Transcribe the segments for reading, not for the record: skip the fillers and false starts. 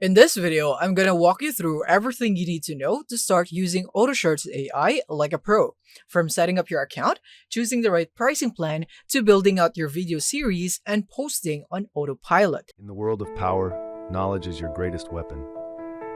In this video, I'm gonna walk you through everything you need to know to start using Autoshorts AI like a pro. From setting up your account, choosing the right pricing plan, to building out your video series and posting on autopilot. In the world of power, knowledge is your greatest weapon.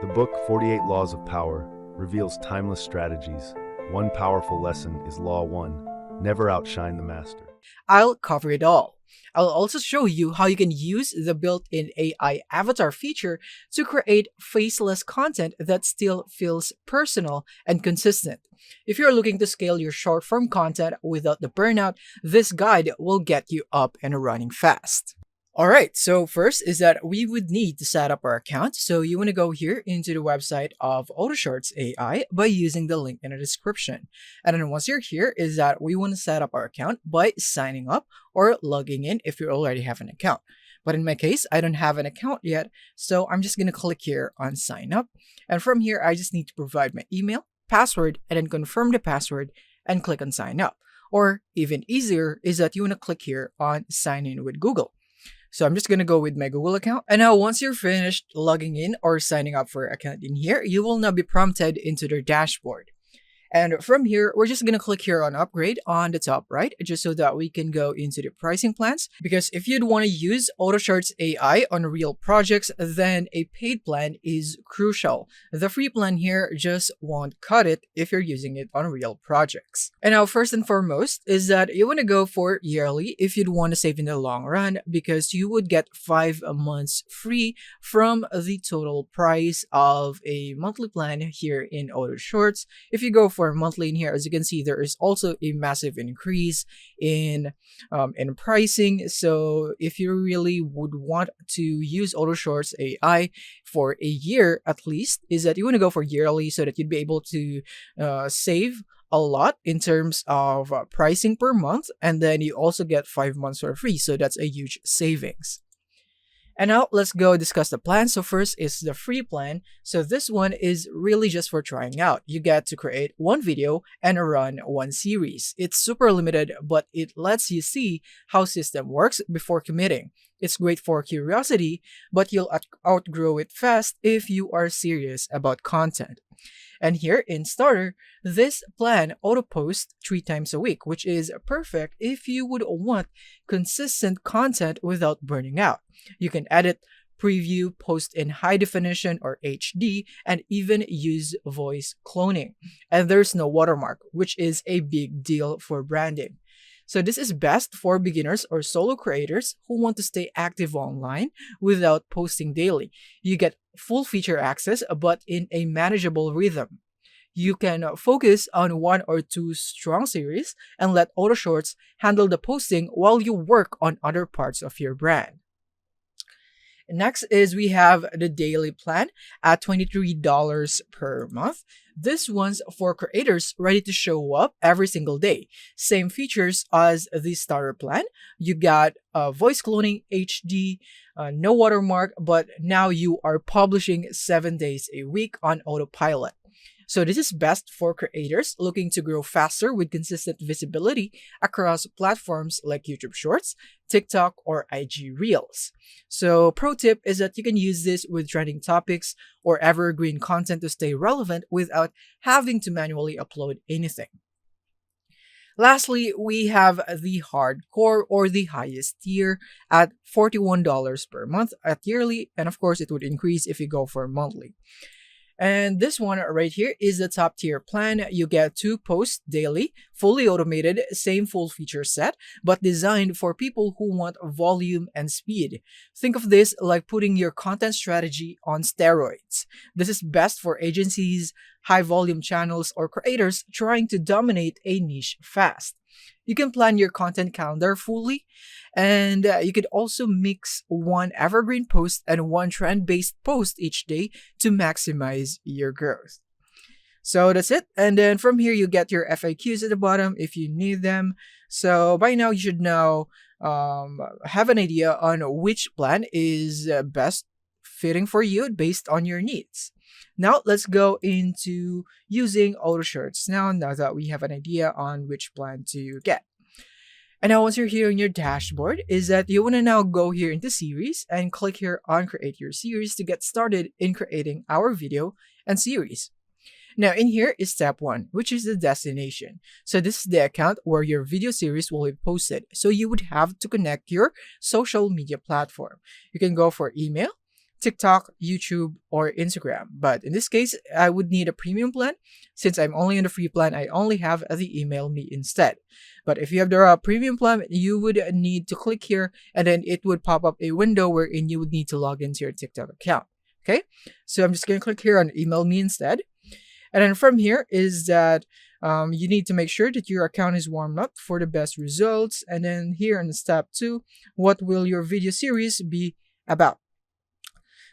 The book 48 Laws of Power reveals timeless strategies. One powerful lesson is Law 1: never outshine the master. I'll cover it all. I'll also show you how you can use the built-in AI avatar feature to create faceless content that still feels personal and consistent. If you're looking to scale your short-form content without the burnout, this guide will get you up and running fast. Alright, so first is that we would need to set up our account. So you want to go here into the website of Autoshorts AI by using the link in the description. And then once you're here is that we want to set up our account by signing up or logging in if you already have an account. But in my case, I don't have an account yet, so I'm just going to click here on sign up. And from here, I just need to provide my email, password, and then confirm the password and click on sign up. Or even easier is that you want to click here on sign in with Google. So I'm just going to go with my Google account. And now once you're finished logging in or signing up for an account in here, you will now be prompted into their dashboard. And from here, we're just going to click here on upgrade on the top right, just so that we can go into the pricing plans. Because if you'd want to use Autoshorts AI on real projects, then a paid plan is crucial. The free plan here just won't cut it if you're using it on real projects. And now first and foremost is that you want to go for yearly if you'd want to save in the long run, because you would get 5 months free from the total price of a monthly plan here in Autoshorts. If you go for monthly in here, as you can see, there is also a massive increase in pricing. So if you really would want to use Autoshorts AI for a year at least, is that you want to go for yearly so that you'd be able to save a lot in terms of pricing per month, and then you also get 5 months for free. So that's a huge savings. And now let's go discuss the plan. So first is the free plan. So this one is really just for trying out. You get to create one video and run one series. It's super limited, but it lets you see how system works before committing. It's great for curiosity, but you'll outgrow it fast if you are serious about content. And here in Starter, this plan auto-posts 3 times a week, which is perfect if you would want consistent content without burning out. You can edit, preview, post in high definition or HD, and even use voice cloning. And there's no watermark, which is a big deal for branding. So this is best for beginners or solo creators who want to stay active online without posting daily. You get full feature access, but in a manageable rhythm. You can focus on 1 or 2 strong series and let Autoshorts handle the posting while you work on other parts of your brand. Next is we have the daily plan at $23 per month. This one's for creators ready to show up every single day. Same features as the starter plan. You got voice cloning, HD, no watermark, but now you are publishing 7 days a week on autopilot. So this is best for creators looking to grow faster with consistent visibility across platforms like YouTube Shorts, TikTok, or IG Reels. So pro tip is that you can use this with trending topics or evergreen content to stay relevant without having to manually upload anything. Lastly, we have the hardcore or the highest tier at $41 per month at yearly, and of course it would increase if you go for monthly. And this one right here is the top tier plan. You get 2 posts daily, fully automated, same full feature set, but designed for people who want volume and speed. Think of this like putting your content strategy on steroids. This is best for agencies, high volume channels, or creators trying to dominate a niche fast. You can plan your content calendar fully, and you could also mix 1 evergreen post and 1 trend-based post each day to maximize your growth. So that's it. And then from here, you get your FAQs at the bottom if you need them. So by now, you should now have an idea on which plan is best fitting for you based on your needs. Now let's go into using Autoshorts now that we have an idea on which plan to get. And now once you're here on your dashboard, is that you want to now go here into series and click here on create your series to get started in creating our video and series. Now in here is step 1, which is the destination. So this is the account where your video series will be posted. So you would have to connect your social media platform. You can go for email, TikTok, YouTube, or Instagram. But in this case, I would need a premium plan. Since I'm only on the free plan, I only have the email me instead. But if you have the premium plan, you would need to click here and then it would pop up a window wherein you would need to log into your TikTok account. Okay, so I'm just going to click here on email me instead. And then from here is that you need to make sure that your account is warmed up for the best results. And then here in step 2, what will your video series be about?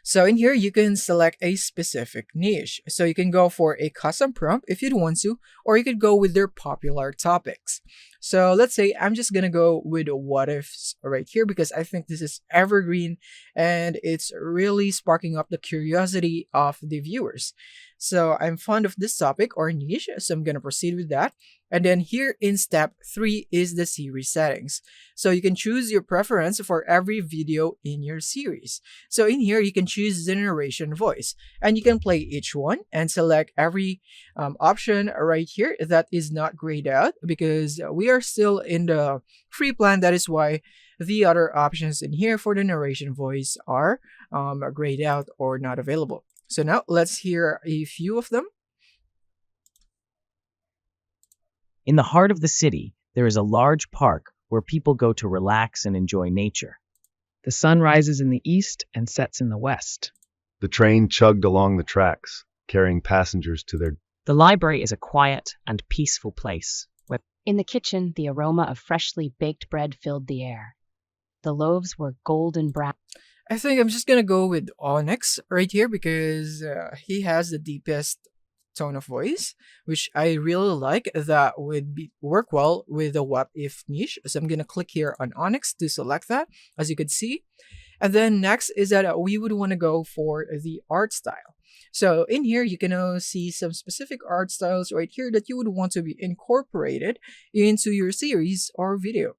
So in here, you can select a specific niche. So you can go for a custom prompt if you'd want to, or you could go with their popular topics. So let's say I'm just going to go with what ifs right here because I think this is evergreen and it's really sparking up the curiosity of the viewers. So I'm fond of this topic or niche, so I'm going to proceed with that. And then here in step 3 is the series settings. So you can choose your preference for every video in your series. So in here, you can choose the narration voice and you can play each one and select every option right here that is not grayed out because we are still in the free plan. That is why the other options in here for the narration voice are grayed out or not available. So now let's hear a few of them. In the heart of the city, there is a large park where people go to relax and enjoy nature. The sun rises in the east and sets in the west. The train chugged along the tracks, carrying passengers to their... The library is a quiet and peaceful place where In the kitchen, the aroma of freshly baked bread filled the air. The loaves were golden brown. I think I'm just gonna go with Onyx right here because he has the deepest tone of voice, which I really like. That would work well with the what if niche. So I'm gonna click here on Onyx to select that, as you could see. And then next is that we would want to go for the art style. So in here, you can see some specific art styles right here that you would want to be incorporated into your series or video.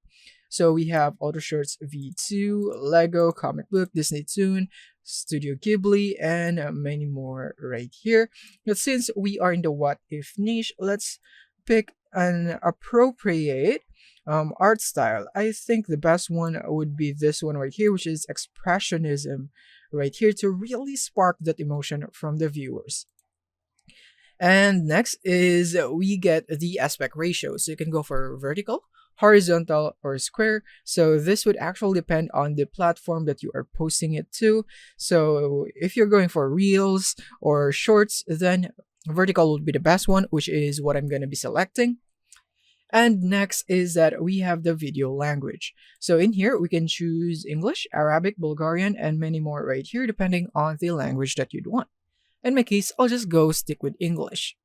So we have Autoshorts V2, Lego, comic book, Disney Toon, Studio Ghibli, and many more right here. But since we are in the what if niche, let's pick an appropriate art style. I think the best one would be this one right here, which is expressionism right here to really spark that emotion from the viewers. And next is we get the aspect ratio. So you can go for vertical, horizontal, or square. So this would actually depend on the platform that you are posting it to. So if you're going for reels or shorts, then vertical would be the best one, which is what I'm going to be selecting. And next is that we have the video language. So in here, we can choose English, Arabic, Bulgarian, and many more right here, depending on the language that you'd want. In my case, I'll just stick with English.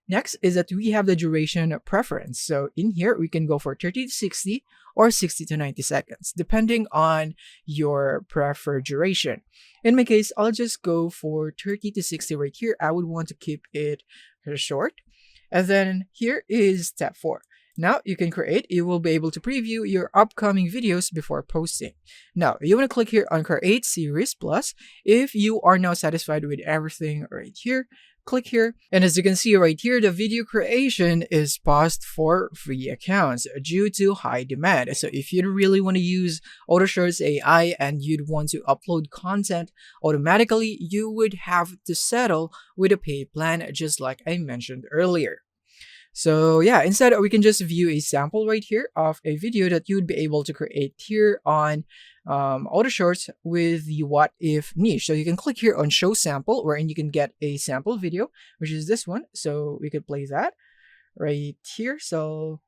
Next is that we have the duration preference. So in here, we can go for 30 to 60 or 60 to 90 seconds, depending on your preferred duration. In my case, I'll just go for 30 to 60 right here. I would want to keep it short. And then here is step 4. Now you will be able to preview your upcoming videos before posting. Now you want to click here on Create Series Plus. If you are now satisfied with everything right here, click here. And as you can see right here, the video creation is paused for free accounts due to high demand. So if you really want to use Autoshorts AI and you'd want to upload content automatically, you would have to settle with a paid plan, just like I mentioned earlier. So yeah, instead we can just view a sample right here of a video that you would be able to create here on Autoshorts with the what if niche. So you can click here on show sample, wherein you can get a sample video, which is this one. So we could play that right here. So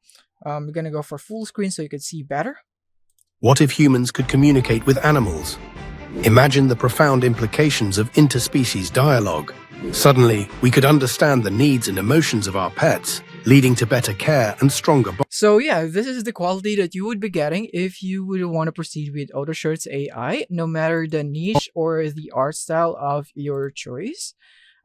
we're gonna go for full screen so you can see better. What if humans could communicate with animals? Imagine the profound implications of interspecies dialogue. Suddenly, we could understand the needs and emotions of our pets, leading to better care and stronger bonds. So yeah, this is the quality that you would be getting if you would want to proceed with Autoshorts AI, no matter the niche or the art style of your choice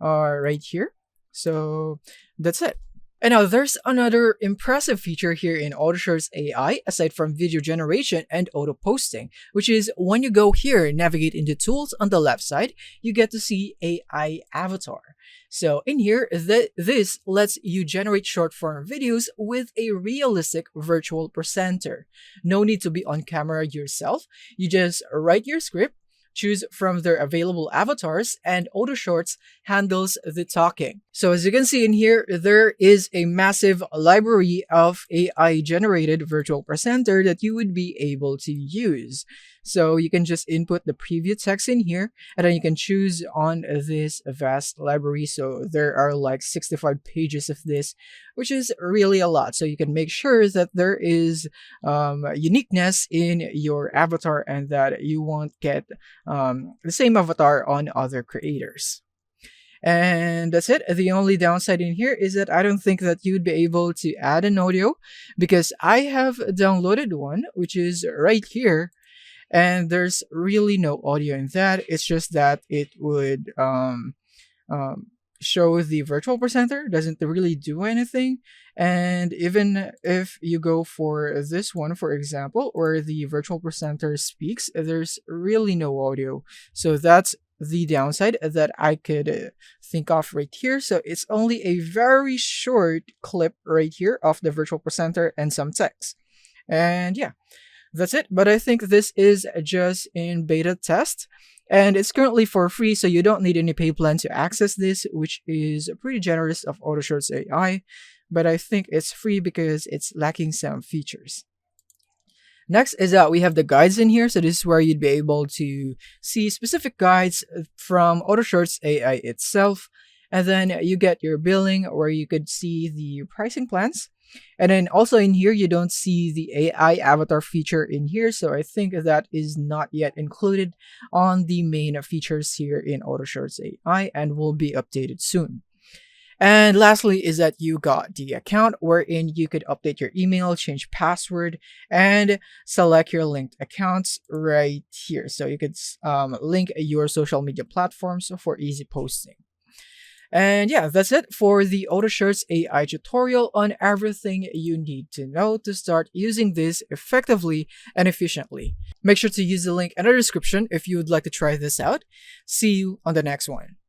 right here. So that's it. And now there's another impressive feature here in Autoshorts AI aside from video generation and auto posting, which is when you go here, navigate into tools on the left side, you get to see AI avatar. So in here, this lets you generate short form videos with a realistic virtual presenter. No need to be on camera yourself. You just write your script, choose from their available avatars, and Autoshorts handles the talking. So as you can see in here, there is a massive library of AI generated virtual presenter that you would be able to use. So you can just input the preview text in here, and then you can choose on this vast library. So there are like 65 pages of this, which is really a lot. So you can make sure that there is uniqueness in your avatar and that you won't get the same avatar on other creators. And that's it. The only downside in here is that I don't think that you'd be able to add an audio because I have downloaded one, which is right here. And there's really no audio in that. It's just that it would show the virtual presenter, doesn't really do anything. And even if you go for this one, for example, where the virtual presenter speaks, there's really no audio. So that's the downside that I could think of right here. So it's only a very short clip right here of the virtual presenter and some text. And yeah, that's it. But I think this is just in beta test. And it's currently for free, so you don't need any pay plan to access this, which is pretty generous of Autoshorts AI. But I think it's free because it's lacking some features. Next is that we have the guides in here. So this is where you'd be able to see specific guides from Autoshorts AI itself. And then you get your billing where you could see the pricing plans. And then also in here, you don't see the AI avatar feature in here. So I think that is not yet included on the main features here in Autoshorts AI and will be updated soon. And lastly is that you got the account wherein you could update your email, change password, and select your linked accounts right here. So you could link your social media platforms for easy posting. And yeah, that's it for the Autoshorts AI tutorial on everything you need to know to start using this effectively and efficiently. Make sure to use the link in the description if you would like to try this out. See you on the next one.